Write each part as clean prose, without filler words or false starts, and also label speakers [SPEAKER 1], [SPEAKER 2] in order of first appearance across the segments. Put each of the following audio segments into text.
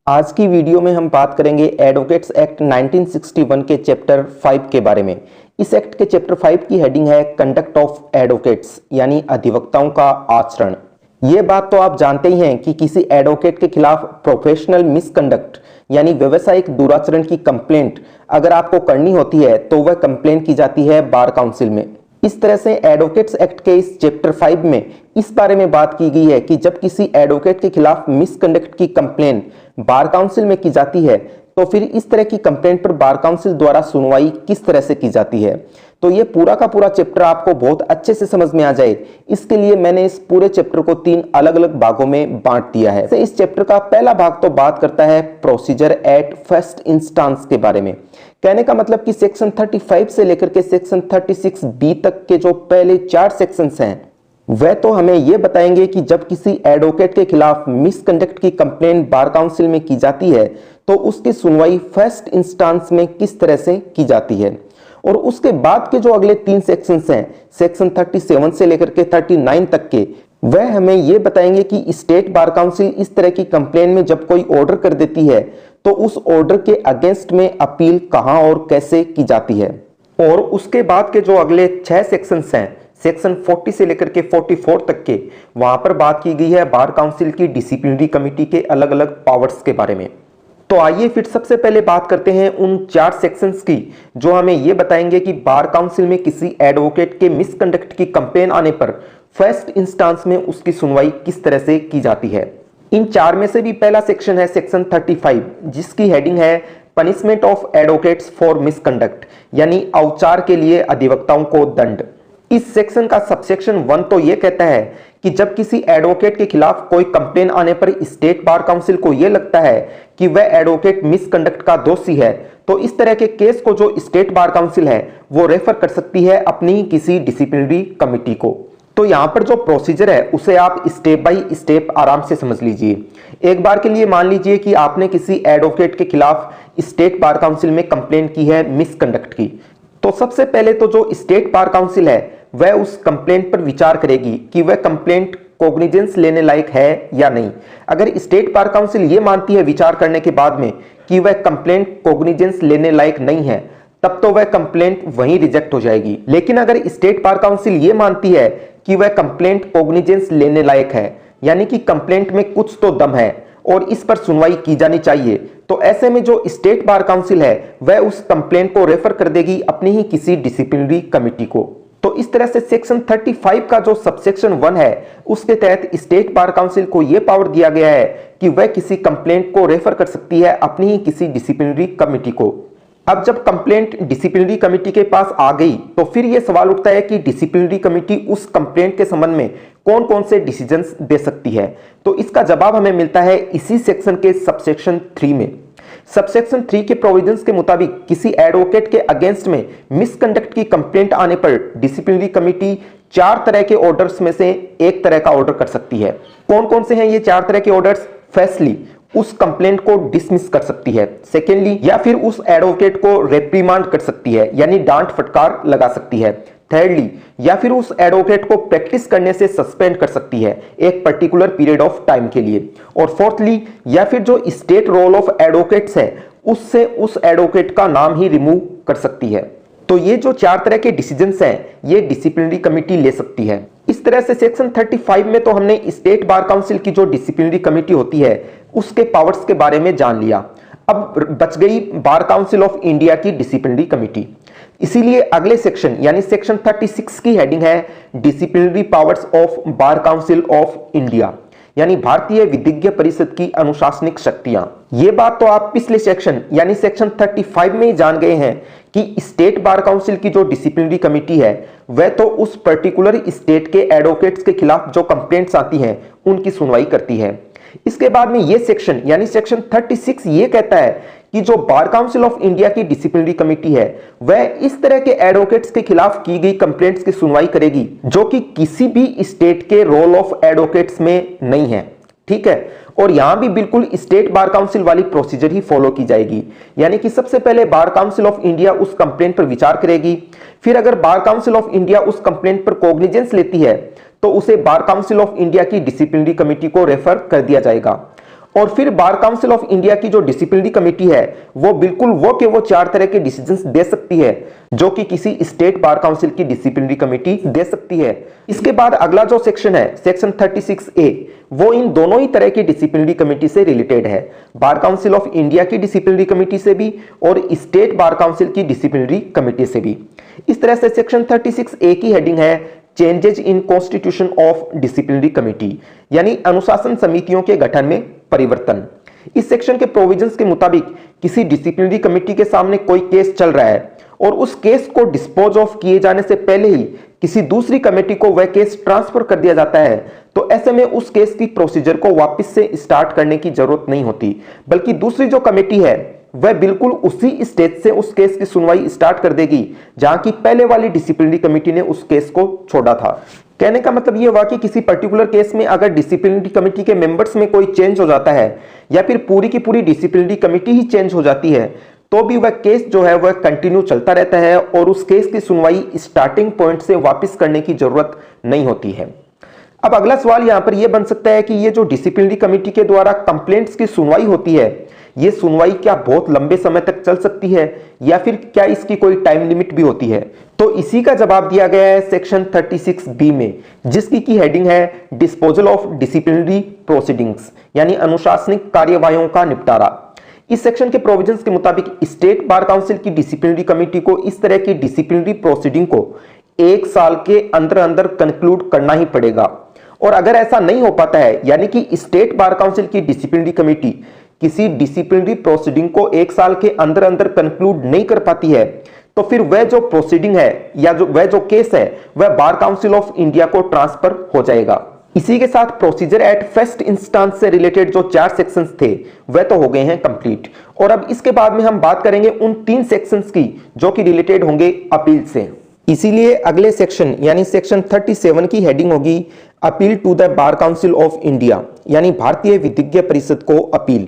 [SPEAKER 1] आज की वीडियो में हम बात करेंगे एडवोकेट्स एक्ट 1961 के चैप्टर 5 के बारे में। इस एक्ट के चैप्टर 5 की हेडिंग है कंडक्ट ऑफ एडवोकेट्स यानी अधिवक्ताओं का आचरण। ये बात तो आप जानते ही हैं कि किसी एडवोकेट के खिलाफ प्रोफेशनल मिसकंडक्ट यानी व्यवसायिक दुराचरण की कंप्लेंट अगर आपको करनी होती है तो वह कंप्लेंट की जाती है बार काउंसिल में। इस तरह से एडवोकेट्स एक्ट के इस चैप्टर 5 में इस बारे में बात की गई है कि जब किसी एडवोकेट के खिलाफ मिसकंडक्ट की कंप्लेंट बार काउंसिल में की जाती है तो फिर इस तरह की कंप्लेंट पर बार काउंसिल द्वारा सुनवाई किस तरह से की जाती है। तो ये पूरा का पूरा चैप्टर आपको बहुत अच्छे से समझ में आ जाए, इसके लिए मैंने इस पूरे चैप्टर को 3 अलग अलग भागों में बांट दिया है। इस चैप्टर का पहला भाग तो बात करता है प्रोसीजर एट फर्स्ट इंस्टांस के बारे में। कहने का मतलब कि सेक्शन 35 से लेकर के सेक्शन 36B तक के जो पहले 4 सेक्शंस हैं वह तो हमें यह बताएंगे कि जब किसी एडवोकेट के खिलाफ मिसकंडक्ट की कंप्लेंट बार काउंसिल में की जाती है तो उसकी सुनवाई फर्स्ट इंस्टांस में किस तरह से की जाती है। और उसके बाद के जो अगले 3 सेक्शंस हैं सेक्शन 37 से लेकर के 39 तक के, वह हमें यह बताएंगे कि स्टेट बार काउंसिल इस तरह की कंप्लेंट में जब कोई ऑर्डर कर देती है तो उस ऑर्डर के अगेंस्ट में अपील कहां और कैसे की जाती है। और उसके बाद के जो अगले 6 सेक्शंस हैं सेक्शन 40 से लेकर के 44 तक के, वहां पर बात की गई है बार काउंसिल की डिसिप्लिनरी कमिटी के अलग अलग पावर्स के बारे में। तो आइए फिर सबसे पहले बात करते हैं उन 4 सेक्शंस की जो हमें यह बताएंगे कि बार काउंसिल में किसी एडवोकेट के मिसकंडक्ट की कंप्लेन आने पर फर्स्ट इंस्टांस में उसकी सुनवाई किस तरह से की जाती है। इन 4 में से भी पहला सेक्शन है सेक्शन 35 जिसकी हेडिंग है punishment of advocates for misconduct यानी औचार के लिए अधिवक्ताओं को दंड। इस सेक्शन का सबसेक्शन 1 तो यह कहता है कि जब किसी एडवोकेट के खिलाफ कोई कंप्लेन आने पर स्टेट बार काउंसिल को यह लगता है कि वह एडवोकेट मिसकंडक्ट का दोषी है तो इस तरह के केस को जो स्टेट बार काउंसिल है वो रेफर कर सकती है अपनी किसी डिसिप्लिनरी कमिटी को। तो यहां पर जो प्रोसीजर है उसे आप स्टेप बाय स्टेप आराम से समझ लीजिए। एक बार के लिए मान लीजिए कि आपने किसी एडवोकेट के खिलाफ स्टेट बार काउंसिल में कंप्लेन की है मिसकंडक्ट की। तो सबसे पहले तो जो स्टेट बार काउंसिल है वह उस कंप्लेंट पर विचार करेगी कि वह कंप्लेंट कॉग्निजेंस लेने लायक है या नहीं। अगर स्टेट बार काउंसिल यह मानती है विचार करने के बाद में कि वह कंप्लेंट कॉग्निजेंस लेने लायक नहीं है तब तो वह कंप्लेंट वहीं रिजेक्ट हो जाएगी। लेकिन अगर स्टेट बार काउंसिल यह मानती है कि वह कंप्लेंट कॉग्निजेंस लेने लायक है यानी कि कंप्लेंट में कुछ तो दम है और इस पर सुनवाई की जानी चाहिए, तो ऐसे में जो स्टेट बार काउंसिल है वह उस कंप्लेंट को रेफर कर देगी अपनी ही किसी डिसिप्लिनरी कमिटी को। तो इस तरह से सेक्शन 35 का जो सबसेक्शन 1 है उसके तहत स्टेट बार काउंसिल को यह पावर दिया गया है कि वह किसी कंप्लेंट को रेफर कर सकती है अपनी ही किसी डिसिप्लिनरी कमिटी को। अब जब कंप्लेंट डिसिप्लिनरी कमिटी के पास आ गई तो फिर यह सवाल उठता है कि डिसिप्लिनरी कमिटी उस कंप्लेंट के संबंध में कौन कौन से डिसीजंस दे सकती है। तो इसका जवाब हमें मिलता है इसी सेक्शन के सबसेक्शन 3 में। सबसेक्शन 3 के प्रोविजंस के मुताबिक किसी एडवोकेट के अगेंस्ट में मिसकंडक्ट की कंप्लेंट आने पर डिसिप्लिनरी कमिटी 4 तरह के ऑर्डर्स में से एक तरह का ऑर्डर कर सकती है। कौन कौन से हैं ये 4 तरह के ऑर्डर्स? फर्स्टली, उस कंप्लेंट को डिसमिस कर सकती है। सेकेंडली, या फिर उस एडवोकेट को रेप्रीमांड कर सकती है यानी डांट फटकार लगा सकती है। थर्डली, या फिर उस एडवोकेट को प्रैक्टिस करने से सस्पेंड कर सकती है एक पर्टिकुलर पीरियड ऑफ टाइम के लिए। और फोर्थली, या फिर जो स्टेट रोल ऑफ एडवोकेट्स है उससे उस एडवोकेट का नाम ही रिमूव कर सकती है। तो ये जो 4 तरह के डिसीजंस हैं ये डिसिप्लिनरी कमिटी ले सकती है। इस तरह से सेक्शन 35 में तो हमने स्टेट बार काउंसिल की जो डिसिप्लिनरी कमिटी होती है उसके पावर्स के बारे में जान लिया। अब बच गई बार काउंसिल ऑफ इंडिया की डिसिप्लिनरी कमिटी। इसीलिए अगले सेक्शन यानी सेक्शन 36 की हेडिंग है disciplinary powers of bar council of India यानी भारतीय विधिज्ञ परिषद की अनुशासनिक शक्तियां। ये बात तो आप पिछले सेक्शन यानी सेक्शन 35 में ही जान गए हैं कि स्टेट बार काउंसिल की जो डिसिप्लिनरी कमिटी है वह तो उस पर्टिकुलर स्टेट के एडवोकेट्स के खिलाफ जो कंप्लेंट्स आती हैं उनकी सुनवाई करती है। इसके बाद में ये सेक्शन यानी सेक्शन 36 ये कहता है कि जो बार काउंसिल ऑफ इंडिया की डिसिप्लिनरी कमिटी है वह इस तरह के एडवोकेट्स के खिलाफ की गई कंप्लेंट्स की सुनवाई करेगी जो कि किसी भी स्टेट के रोल ऑफ एडवोकेट्स में नहीं है। ठीक है, और यहां भी बिल्कुल स्टेट बार काउंसिल वाली प्रोसीजर ही फॉलो की जाएगी यानी कि सबसे पहले बार काउंसिल ऑफ इंडिया उस कंप्लेंट पर विचार करेगी, फिर अगर बार काउंसिल ऑफ इंडिया उस कंप्लेंट पर कॉग्निजेंस लेती है तो उसे बार काउंसिल ऑफ इंडिया की डिसिप्लिनरी कमिटी को रेफर कर दिया जाएगा। और फिर बार काउंसिल ऑफ इंडिया की जो डिसिप्लिनरी कमेटी है वो बिल्कुल वो 4 तरह के डिसीजंस दे सकती है जो कि किसी स्टेट बार काउंसिल की डिसिप्लिनरी कमेटी दे सकती है। इसके बाद अगला जो सेक्शन है सेक्शन 36A वो इन दोनों ही तरह की डिसिप्लिनरी कमेटी से रिलेटेड है, बार काउंसिल ऑफ इंडिया की डिसिप्लिनरी कमेटी से भी और स्टेट बार काउंसिल की डिसिप्लिनरी कमेटी से भी। इस तरह से सेक्शन 36A की हेडिंग है changes in constitution of disciplinary committee, यानी अनुशासन समितियों के गठन में परिवर्तन। इस सेक्शन के प्रोविजंस के मुताबिक किसी डिसिप्लिनरी कमेटी के सामने कोई केस चल रहा है और उस केस को डिस्पोज ऑफ किए जाने से पहले ही किसी दूसरी कमेटी को वह केस ट्रांसफर कर दिया जाता है, तो ऐसे में उस केस की प्रोसीजर को वापस से स्टार्ट करने की जरूरत नहीं होती, बल्कि दूसरी जो कमेटी है वह बिल्कुल उसी स्टेज से उस केस की सुनवाई स्टार्ट कर देगी जहां की पहले वाली डिसिप्लिनरी कमेटी ने उस केस को छोड़ा था। कहने का मतलब यह हुआ कि किसी पर्टिकुलर केस में अगर डिसिप्लिनरी कमेटी के मेंबर्स में कोई चेंज हो जाता है या फिर पूरी की पूरी डिसिप्लिनरी कमेटी ही चेंज हो जाती है तो भी वह केस जो है वह कंटिन्यू चलता रहता है और उस केस की सुनवाई स्टार्टिंग पॉइंट से वापस करने की जरूरत नहीं होती है। अब अगला सवाल यहां पर यह बन सकता है कि ये जो डिसिप्लिनरी कमेटी के द्वारा कंप्लेंट्स की सुनवाई होती है ये सुनवाई क्या बहुत लंबे समय तक चल सकती है या फिर क्या इसकी कोई टाइम लिमिट भी होती है? तो इसी का जवाब दिया गया है सेक्शन 36B में, जिसकी की हेडिंग है डिस्पोजल ऑफ डिसिप्लिनरी प्रोसीडिंग्स, यानी अनुशासनिक कार्यवाहियों का निपटारा। इस सेक्शन के प्रोविजंस के मुताबिक स्टेट बार काउंसिल की डिसिप्लिनरी कमेटी को इस तरह की डिसिप्लिनरी प्रोसीडिंग को 1 साल के अंदर अंदर कंक्लूड करना ही पड़ेगा, और अगर ऐसा नहीं हो पाता है यानी कि स्टेट बार काउंसिल की डिसिप्लिनरी कमेटी किसी डिसिप्लिनरी प्रोसीडिंग को 1 साल के अंदर अंदर कंक्लूड नहीं कर पाती है तो फिर वह जो प्रोसीडिंग है या वह जो केस है वह बार काउंसिल ऑफ इंडिया को ट्रांसफर हो जाएगा। इसी के साथ प्रोसीजर एट फर्स्ट इंस्टेंस से रिलेटेड जो 4 सेक्शंस थे वह तो हो गए हैं कंप्लीट, और अब इसके बाद में हम बात करेंगे उन 3 सेक्शंस की जो कि रिलेटेड होंगे अपील से। इसीलिए अगले सेक्शन यानी सेक्शन 37 की हेडिंग होगी appeal to the bar council of India, यानी भारतीय विधिज्ञ परिषद को अपील।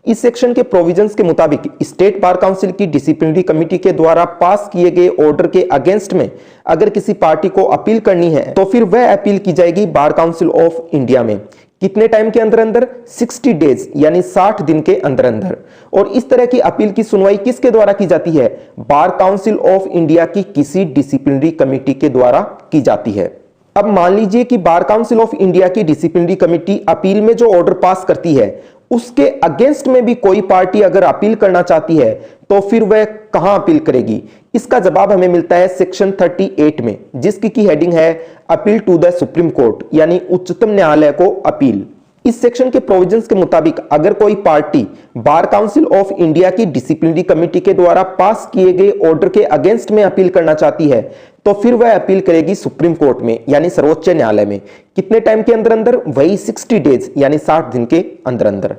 [SPEAKER 1] इस सेक्शन के प्रोविजंस के मुताबिक स्टेट बार काउंसिल की डिसिप्लिनरी कमेटी के द्वारा पास किए गए ऑर्डर के अगेंस्ट में अगर किसी पार्टी को अपील करनी है तो फिर वह अपील की जाएगी बार काउंसिल ऑफ इंडिया में। कितने टाइम के अंदर अंदर? 60 डेज यानी 60 दिन के अंदर अंदर। और इस तरह की अपील की सुनवाई किसके द्वारा की जाती है? बार काउंसिल ऑफ इंडिया की किसी डिसिप्लिनरी कमेटी के द्वारा की जाती है। अब मान लीजिए कि बार काउंसिल ऑफ इंडिया की डिसिप्लिनरी कमेटी अपील में जो ऑर्डर पास करती है उसके अगेंस्ट में भी कोई पार्टी अगर अपील करना चाहती है तो फिर वह कहां अपील करेगी? इसका जवाब हमें मिलता है सेक्शन 38 में, जिसकी की हेडिंग है appeal to the supreme court, यानी उच्चतम न्यायालय को अपील। इस सेक्शन के प्रोविजंस के मुताबिक अगर कोई party bar council of India की डिसिप्लिनरी कमेटी के द्वारा पास किए गए ऑर्डर के अगेंस्ट में अपील करना चाहती है तो फिर वह अपील करेगी सुप्रीम कोर्ट में, यानी सर्वोच्च न्यायालय में। कितने टाइम के अंदर अंदर? वही 60 डेज यानी 60 दिन के अंदर अंदर।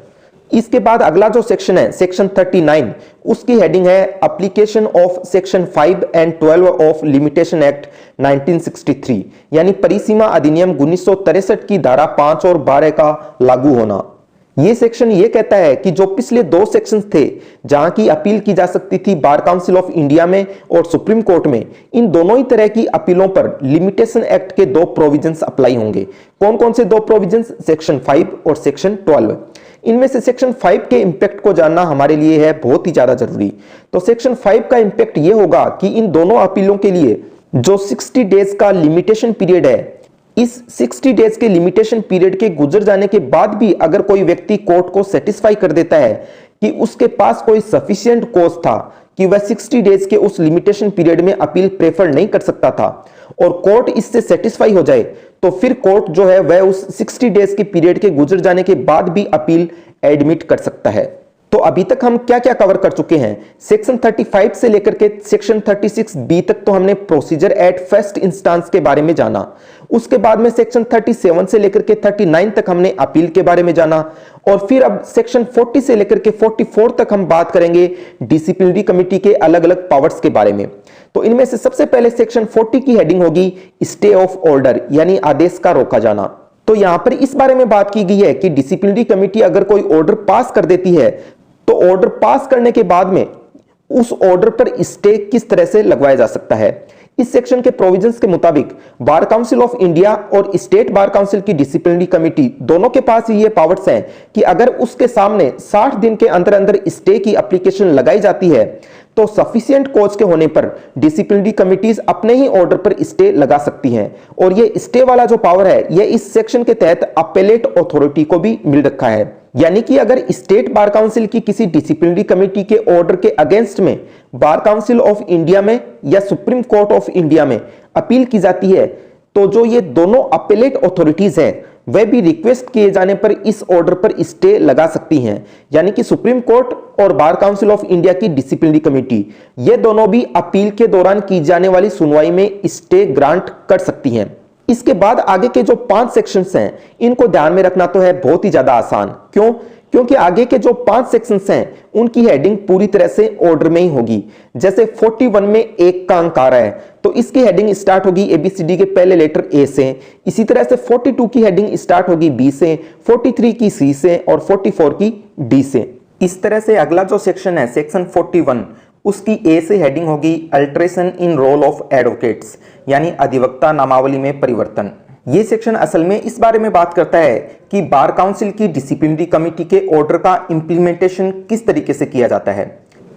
[SPEAKER 1] इसके बाद अगला जो सेक्शन है सेक्शन 39, उसकी हेडिंग है application of section 5 and 12 of limitation act 1963, यानी परिसीमा अधिनियम 1963 की धारा 5 और 12 का लागू होना। यह सेक्शन यह कहता है कि जो पिछले 2 सेक्शंस थे जहां की अपील की जा सकती थी बार काउंसिल ऑफ इंडिया में और सुप्रीम कोर्ट में, इन दोनों ही तरह की अपीलों पर लिमिटेशन एक्ट के 2 प्रोविजंस अप्लाई होंगे। कौन कौन से 2 प्रोविजंस? सेक्शन 5 और सेक्शन 12। इनमें से सेक्शन 5 के इंपैक्ट को जानना हमारे लिए है बहुत ही ज्यादा जरूरी। तो सेक्शन 5 का इंपैक्ट यह होगा कि इन दोनों अपीलों के लिए जो 60 डेज का लिमिटेशन पीरियड है, इस 60 डेज के लिमिटेशन पीरियड के गुजर जाने के बाद भी अगर कोई व्यक्ति कोर्ट को सेटिस्फाई कर देता है कि उसके पास कोई सफिशिएंट कॉज था कि वह 60 डेज के उस लिमिटेशन पीरियड में अपील प्रेफर नहीं कर सकता था और कोर्ट इससे सेटिस्फाई हो जाए, तो फिर कोर्ट जो है वह उस 60 डेज के पीरियड के गुजर जाने के बाद भी अपील एडमिट कर सकता है। तो अभी तक हम क्या क्या कवर कर चुके हैं? सेक्शन 35 से लेकर के सेक्शन 36B तक तो हमने प्रोसीजर एट फर्स्ट इंस्टेंस के बारे में जाना। उसके बाद में सेक्शन 37 से लेकर के 39 तक हमने अपील के बारे में जाना, और फिर अब सेक्शन 40 से लेकर के 44 तक हम बात करेंगे डिसिप्लिनरी कमेटी के अलग अलग पावर्स के बारे में। तो इनमें से सबसे पहले सेक्शन 40 की हेडिंग होगी स्टे ऑफ ऑर्डर, यानी आदेश का रोका जाना। तो यहां पर इस बारे में बात की गई है कि डिसिप्लिनरी कमेटी अगर कोई ऑर्डर पास कर देती है तो ऑर्डर पास करने के बाद में उस ऑर्डर पर स्टे किस तरह से लगवाया जा सकता है। इस सेक्शन के प्रोविजंस के मुताबिक बार काउंसिल ऑफ इंडिया और स्टेट बार काउंसिल की डिसिप्लिनरी कमेटी दोनों के पास ये पावर्स हैं कि अगर उसके सामने 60 दिन के अंदर अंदर स्टे की एप्लीकेशन लगाई जाती है तो सफिशिएंट कॉज के होने पर डिसिप्लिनरी कमिटीज अपने ही ऑर्डर पर स्टे लगा सकती हैं। और ये स्टे वाला जो पावर है ये इस सेक्शन के तहत अपेलेट अथॉरिटी को भी मिल रखा है। यानी कि अगर स्टेट बार काउंसिल की किसी डिसिप्लिनरी कमेटी के ऑर्डर के अगेंस्ट में बार काउंसिल ऑफ इंडिया में या सुप्रीम कोर्ट ऑफ इंडिया में अपील की जाती है तो जो ये दोनों अपेलेट अथॉरिटीज हैं वह भी रिक्वेस्ट किए जाने पर इस ऑर्डर पर स्टे लगा सकती हैं। यानी कि सुप्रीम कोर्ट और बार काउंसिल ऑफ इंडिया की डिसिप्लिनरी कमेटी ये दोनों भी अपील के दौरान की जाने वाली सुनवाई में स्टे ग्रांट कर सकती हैं। इसके बाद आगे के जो 5 सेक्शंस हैं इनको ध्यान में रखना तो है बहुत ही ज्यादा आसान। क्यों? क्योंकि आगे के जो 5 सेक्शंस हैं उनकी हेडिंग पूरी तरह से ऑर्डर में ही होगी। जैसे 41 में 1 का अंक आ रहा है तो इसकी हेडिंग स्टार्ट होगी ABCD के पहले लेटर A से। इसी तरह से 42 की हेडिंग स्टार्ट होगी B से, 43 की C से और 44 की D से। इस तरह से अगला जो सेक्शन है सेक्शन 41 उसकी A से हेडिंग होगी alteration in roll of advocates, यानी अधिवक्ता नामावली में परिवर्तन। ये सेक्शन असल में इस बारे में बात करता है कि बार काउंसिल की डिसिप्लिनरी कमेटी के ऑर्डर का इंप्लीमेंटेशन किस तरीके से किया जाता है।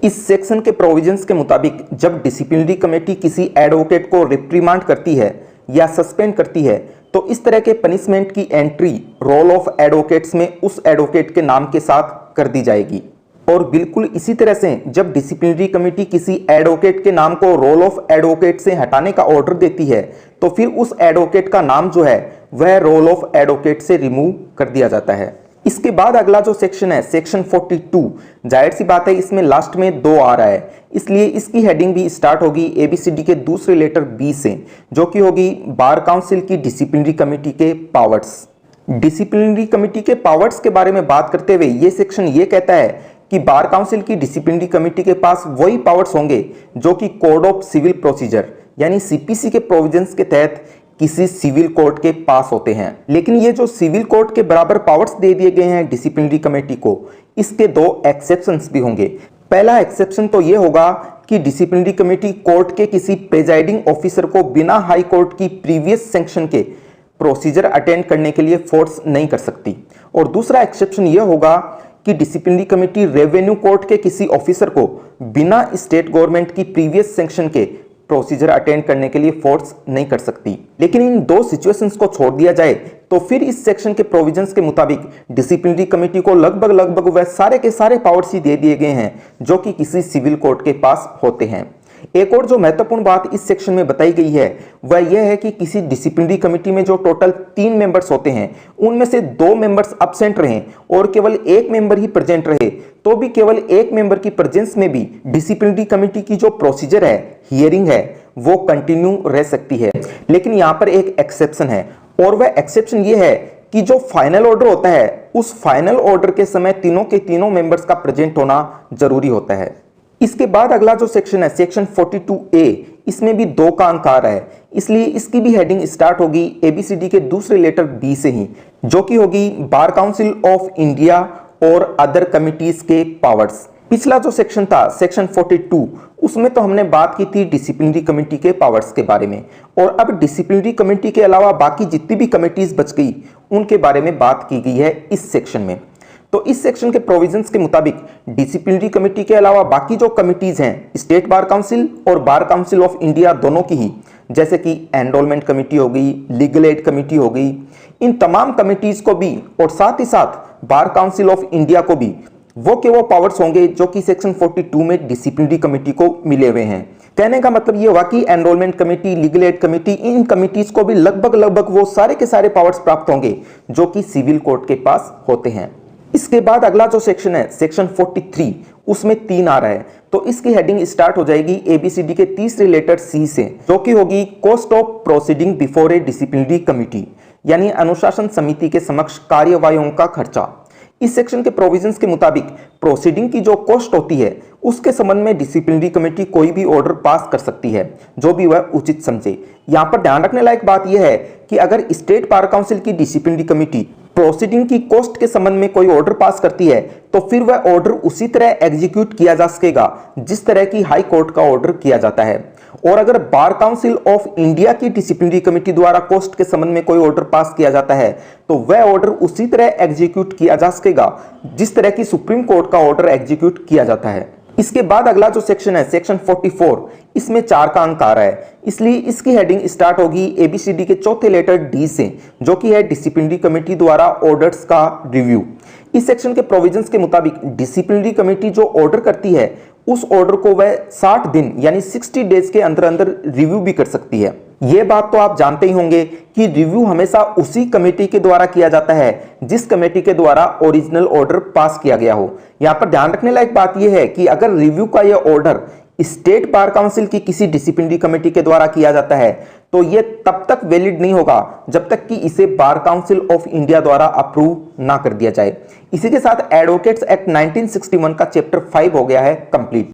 [SPEAKER 1] इस सेक्शन के प्रोविजंस के मुताबिक जब डिसिप्लिनरी कमेटी किसी एडवोकेट को रिप्रीमांड करती है या सस्पेंड करती है तो इस तरह के पनिशमेंट की एंट्री रोल ऑफ एडवोकेट्स में उस एडवोकेट के नाम के साथ कर दी जाएगी। और बिल्कुल इसी तरह से जब डिसिप्लिनरी कमेटी किसी एडवोकेट के नाम को रोल ऑफ एडवोकेट से हटाने का ऑर्डर देती है तो फिर उस एडवोकेट का नाम जो है वह रोल ऑफ एडवोकेट से रिमूव कर दिया जाता है। इसके बाद अगला जो सेक्शन है सेक्शन 42, जाहिर सी बात है इसमें लास्ट में 2 आ रहा है इसलिए इसकी हेडिंग भी स्टार्ट होगी ABCD के दूसरे लेटर B से, जो कि होगी बार काउंसिल की डिसिप्लिनरी कमेटी के पावर्स। डिसिप्लिनरी कमेटी के पावर्स के बारे में बात करते हुए ये सेक्शन ये कहता है कि बार काउंसिल की डिसिप्लिनरी कमेटी के पास वही पावर्स होंगे जो कि कोड ऑफ सिविल प्रोसीजर यानी CPC के प्रोविजंस के तहत किसी सिविल कोर्ट के पास होते हैं। लेकिन ये जो सिविल कोर्ट के बराबर पावर्स दे दिए गए हैं डिसिप्लिनरी कमेटी को, इसके 2 एक्सेप्शंस भी होंगे। पहला एक्सेप्शन तो ये होगा कि डिसिप्लिनरी कमेटी कोर्ट के किसी प्रिजाइडिंग ऑफिसर को बिना हाई कोर्ट की प्रीवियस सैंक्शन के प्रोसीजर अटेंड करने के लिए फोर्स नहीं कर सकती। और दूसरा एक्सेप्शन ये होगा कि डिसिप्लिनरी कमेटी रेवेन्यू कोर्ट के किसी ऑफिसर को बिना स्टेट गवर्नमेंट की प्रीवियस सैंक्शन के प्रोसीजर अटेंड करने के लिए फोर्स नहीं कर सकती। लेकिन इन 2 सिचुएशंस को छोड़ दिया जाए तो फिर इस सेक्शन के प्रोविजंस के मुताबिक डिसिप्लिनरी कमेटी को लगभग वह सारे के सारे पावर्स ही दे दिए गए हैं जो कि किसी सिविल कोर्ट के पास होते हैं। एक और जो महत्वपूर्ण बात इस सेक्शन में बताई गई है वह यह है कि किसी डिसिप्लिनरी कमेटी में जो टोटल 3 मेंबर्स होते हैं उनमें से 2 मेंबर्स एब्सेंट रहें और केवल 1 मेंबर ही प्रेजेंट रहे तो भी केवल 1 मेंबर की प्रेजेंस में भी डिसिप्लिनरी कमेटी की जो प्रोसीजर है, हियरिंग है, वो कंटिन्यू रह सकती है। लेकिन यहाँ पर एक एक्सेप्शन है और वह एक्सेप्शन ये है कि जो फाइनल ऑर्डर होता है उस फाइनल ऑर्डर के समय तीनों के तीनों मेंबर्स का प्रेजेंट होना जरूरी होता है। इसके बाद अगला जो सेक्शन है सेक्शन 42A, इसमें भी 2 का अंक आ रहा है इसलिए इसकी भी हेडिंग स्टार्ट होगी ABCD के दूसरे लेटर B से ही, जो कि होगी बार काउंसिल ऑफ इंडिया और अदर कमिटीज के पावर्स। पिछला जो सेक्शन था सेक्शन 42 उसमें तो हमने बात की थी डिसिप्लिनरी कमेटी के पावर्स के बारे में और अब डिसिप्लिनरी कमेटी के अलावा बाकी जितनी भी कमिटीज बच गई उनके बारे में बात की गई है इस सेक्शन में। तो इस सेक्शन के प्रोविजंस के मुताबिक डिसिप्लिनरी कमेटी के अलावा बाकी जो कमिटीज हैं स्टेट बार काउंसिल और बार काउंसिल ऑफ इंडिया दोनों की ही, जैसे कि एनरोलमेंट कमेटी हो गई, लीगल एड कमेटी हो गई, इन तमाम कमिटीज को भी और साथ ही साथ बार काउंसिल ऑफ इंडिया को भी वो पावर्स होंगे जो कि सेक्शन 42 में डिसिप्लिनरी कमेटी को मिले हुए हैं। कहने का मतलब ये हुआ कि enrolment committee, legal aid committee, इन कमिटीज को भी लगभग वो सारे के सारे पावर्स प्राप्त होंगे जो कि सिविल कोर्ट के पास होते हैं। इसके बाद अगला जो सेक्शन है सेक्शन 43 उसमें 3 आ रहा है तो इसकी हेडिंग स्टार्ट हो जाएगी ABCD के तीसरे लेटर C से, जो कि होगी cost of proceeding before A disciplinary committee, यानी अनुशासन समिति के समक्ष कार्यवाहियों का खर्चा। इस सेक्शन के प्रोविजंस के मुताबिक प्रोसीडिंग की जो कॉस्ट होती है उसके संबंध में डिसिप्लिनरी कमेटी कोई भी ऑर्डर पास कर सकती है जो भी वह उचित समझे। यहाँ पर ध्यान रखने लायक बात यह है कि अगर स्टेट बार काउंसिल की डिसिप्लिनरी कमेटी प्रोसीडिंग की कॉस्ट के संबंध में कोई ऑर्डर पास करती है तो फिर वह ऑर्डर उसी तरह एग्जीक्यूट किया जा सकेगा जिस तरह की हाई कोर्ट का ऑर्डर किया जाता है। और अगर बार काउंसिल ऑफ इंडिया की डिसिप्लिनरी कमेटी द्वारा कोस्ट के संबंध में कोई ऑर्डर पास किया जाता है तो वह ऑर्डर उसी तरह एग्जीक्यूट किया जा सकेगा जिस तरह की सुप्रीम कोर्ट का ऑर्डर एग्जीक्यूट किया जाता है। इसके बाद अगला जो सेक्शन है सेक्शन 44, इसमें 4 का अंक आ रहा है, इसलिए इसकी हेडिंग स्टार्ट होगी ABCD के चौथे लेटर D से, जो कि है डिसिप्लिनरी कमेटी द्वारा ऑर्डर्स का रिव्यू। इस सेक्शन के प्रोविजंस के मुताबिक डिसिप्लिनरी कमेटी जो ऑर्डर करती है उस ऑर्डर को वह 60 दिन यानी 60 डेज के अंदर अंदर रिव्यू भी कर सकती है। यह बात तो आप जानते ही होंगे कि रिव्यू हमेशा उसी कमेटी के द्वारा किया जाता है जिस कमेटी के द्वारा ओरिजिनल ऑर्डर पास किया गया हो। यहां पर ध्यान रखने लायक बात यह है कि अगर रिव्यू का यह ऑर्डर स्टेट बार काउंसिल की किसी डिसिप्लिनरी कमेटी के द्वारा किया जाता है तो यह तब तक वैलिड नहीं होगा जब तक कि इसे बार काउंसिल ऑफ इंडिया द्वारा अप्रूव ना कर दिया जाए। इसी के साथ एडवोकेट्स एक्ट 1961 का चैप्टर 5 हो गया है कंप्लीट।